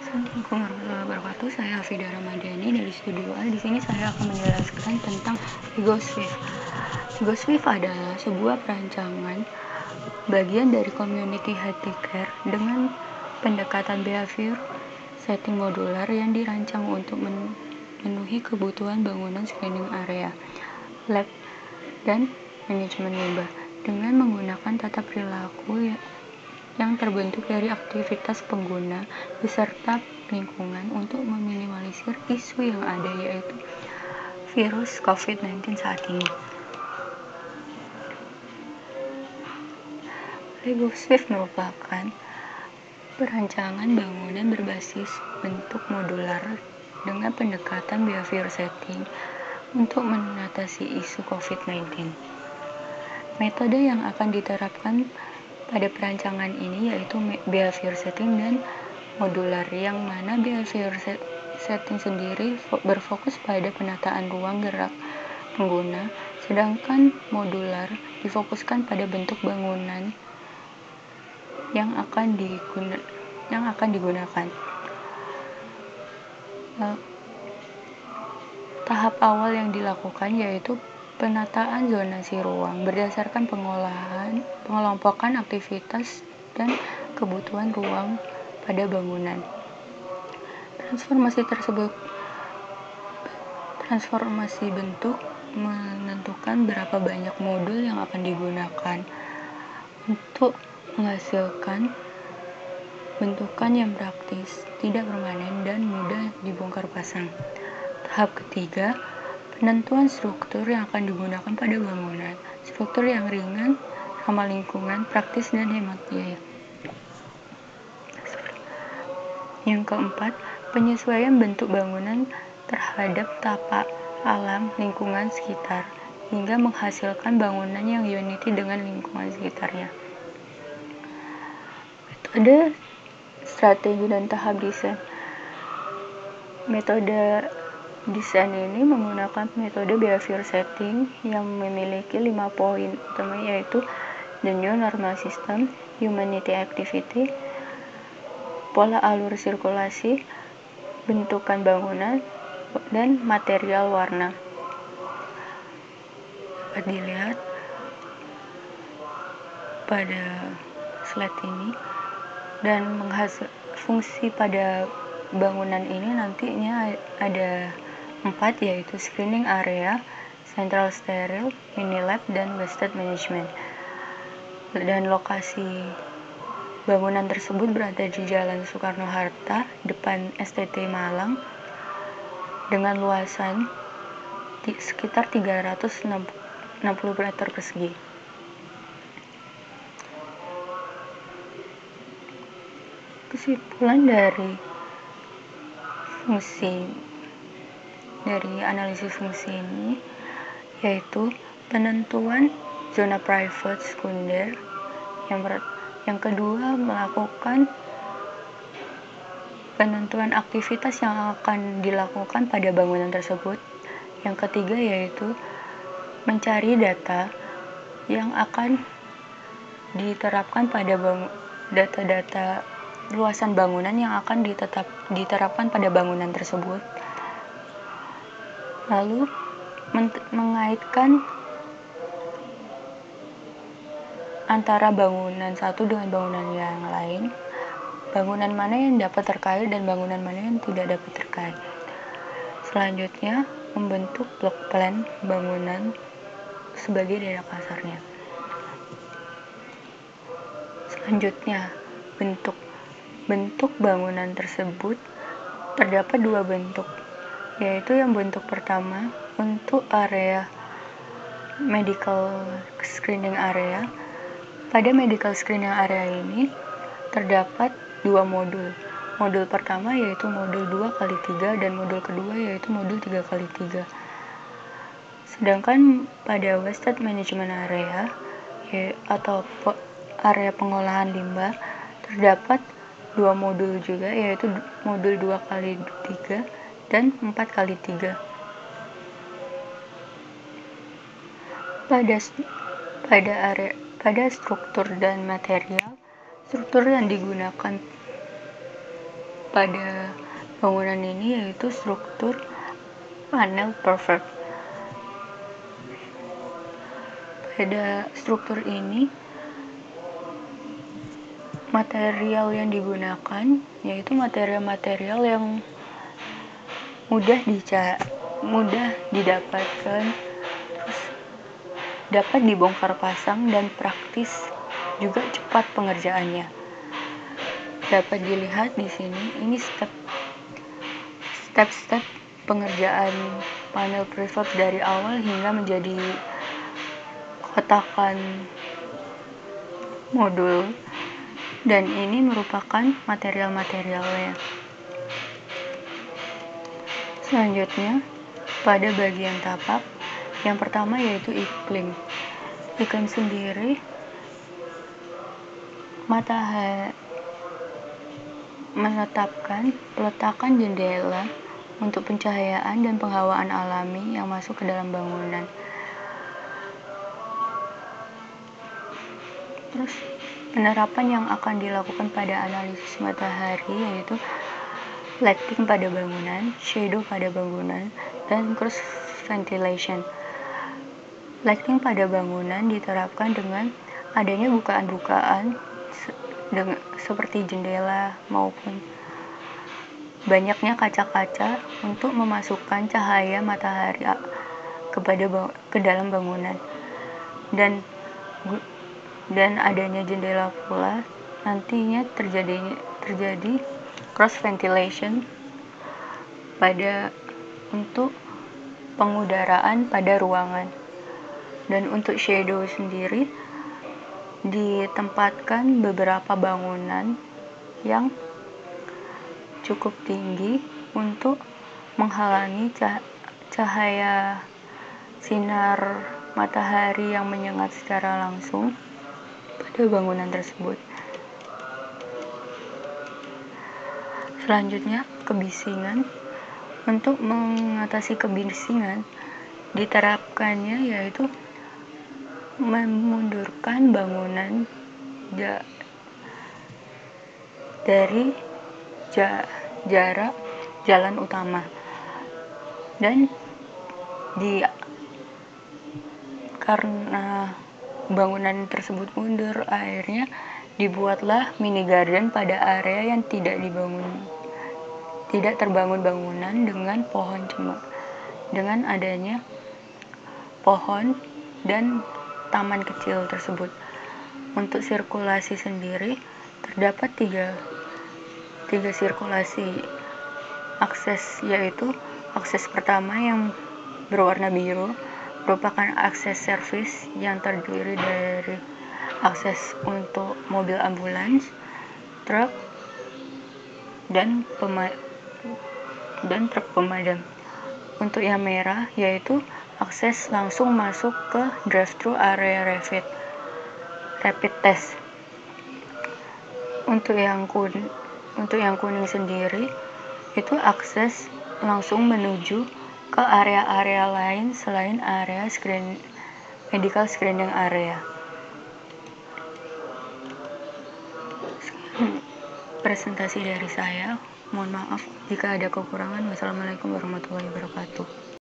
Assalamualaikum warahmatullahi wabarakatuh. Saya Hafida Ramadhani dari Studio A. Di sini saya akan menjelaskan tentang Lego Swift. Lego Swift adalah sebuah perancangan bagian dari community healthcare dengan pendekatan behavior setting modular yang dirancang untuk memenuhi kebutuhan bangunan screening area, lab, dan manajemen limbah dengan menggunakan tata perilaku yang terbentuk dari aktivitas pengguna beserta lingkungan untuk meminimalisir isu yang ada, yaitu virus COVID-19 saat ini. Lego Swift merupakan perancangan bangunan berbasis bentuk modular dengan pendekatan behavior setting untuk mengatasi isu COVID-19. Metode yang akan diterapkan pada perancangan ini yaitu behavior setting dan modular, yang mana behavior setting sendiri berfokus pada penataan ruang gerak pengguna, sedangkan modular difokuskan pada bentuk bangunan yang akan digunakan. Tahap awal yang dilakukan yaitu penataan zonasi ruang berdasarkan pengelompokan aktivitas dan kebutuhan ruang pada bangunan. Transformasi bentuk menentukan berapa banyak modul yang akan digunakan untuk menghasilkan bentukan yang praktis, tidak permanen, dan mudah dibongkar pasang. Tahap ketiga, penentuan struktur yang akan digunakan pada bangunan. Struktur yang ringan, ramah lingkungan, praktis, dan hemat biaya. Yang keempat, penyesuaian bentuk bangunan terhadap tata alam lingkungan sekitar hingga menghasilkan bangunan yang unity dengan lingkungan sekitarnya. Metode, strategi, dan tahap desain. Metode desain ini menggunakan metode behavior setting yang memiliki 5 poin utama, yaitu the new normal system, humanity activity, pola alur sirkulasi, bentukan bangunan, dan material warna. Dapat dilihat pada slide ini, dan fungsi pada bangunan ini nantinya ada 4, yaitu screening area, central sterile, mini lab, dan wasted management. Dan lokasi bangunan tersebut berada di Jalan Soekarno-Hatta, depan STT Malang, dengan luasan sekitar 360 meter persegi. Kesimpulan dari analisis fungsi ini yaitu penentuan zona private sekunder, yang kedua melakukan penentuan aktivitas yang akan dilakukan pada bangunan tersebut, yang ketiga yaitu mencari data yang akan diterapkan pada data-data luasan bangunan yang akan diterapkan pada bangunan tersebut, lalu mengaitkan antara bangunan satu dengan bangunan yang lain, bangunan mana yang dapat terkait dan bangunan mana yang tidak dapat terkait. Selanjutnya, membentuk block plan bangunan sebagai data kasarnya. Selanjutnya, bentuk bangunan tersebut terdapat 2 bentuk, yaitu yang bentuk pertama untuk area medical screening area. Pada medical screening area ini terdapat 2 modul. Modul pertama yaitu modul 2x3 dan modul kedua yaitu modul 3x3. Sedangkan pada wasted management area atau area pengolahan limbah terdapat 2 modul juga, yaitu modul 2x3 dan 4x3. Pada struktur dan material, struktur yang digunakan pada bangunan ini yaitu struktur panel perfect. Pada struktur ini material yang digunakan yaitu material-material yang mudah didapatkan, terus dapat dibongkar pasang dan praktis, juga cepat pengerjaannya. Dapat dilihat di sini, ini step-step pengerjaan panel prefab dari awal hingga menjadi kotakan modul, dan ini merupakan material-materialnya. Selanjutnya, pada bagian tapak, yang pertama yaitu iklim. Iklim sendiri menetapkan peletakan jendela untuk pencahayaan dan penghawaan alami yang masuk ke dalam bangunan. Terus penerapan yang akan dilakukan pada analisis matahari yaitu lighting pada bangunan, shadow pada bangunan, dan cross ventilation. Lighting pada bangunan diterapkan dengan adanya bukaan-bukaan seperti jendela maupun banyaknya kaca-kaca untuk memasukkan cahaya matahari ke dalam bangunan, dan adanya jendela pula nantinya terjadi cross ventilation untuk pengudaraan pada ruangan. Dan untuk shadow sendiri ditempatkan beberapa bangunan yang cukup tinggi untuk menghalangi cahaya sinar matahari yang menyengat secara langsung pada bangunan tersebut. Selanjutnya, kebisingan. Untuk mengatasi kebisingan, diterapkannya yaitu memundurkan bangunan dari jarak jalan utama, dan karena bangunan tersebut mundur, akhirnya dibuatlah mini garden pada area yang tidak terbangun bangunan dengan adanya pohon dan taman kecil tersebut. Untuk sirkulasi sendiri terdapat tiga sirkulasi akses, yaitu akses pertama yang berwarna biru merupakan akses servis yang terdiri dari akses untuk mobil ambulans, truk, dan truk pemadam. Untuk yang merah yaitu akses langsung masuk ke drive-thru area rapid test. Untuk yang kuning sendiri itu akses langsung menuju ke area-area lain selain area medical screening area. Presentasi dari saya. Mohon maaf jika ada kekurangan. Wassalamualaikum warahmatullahi wabarakatuh.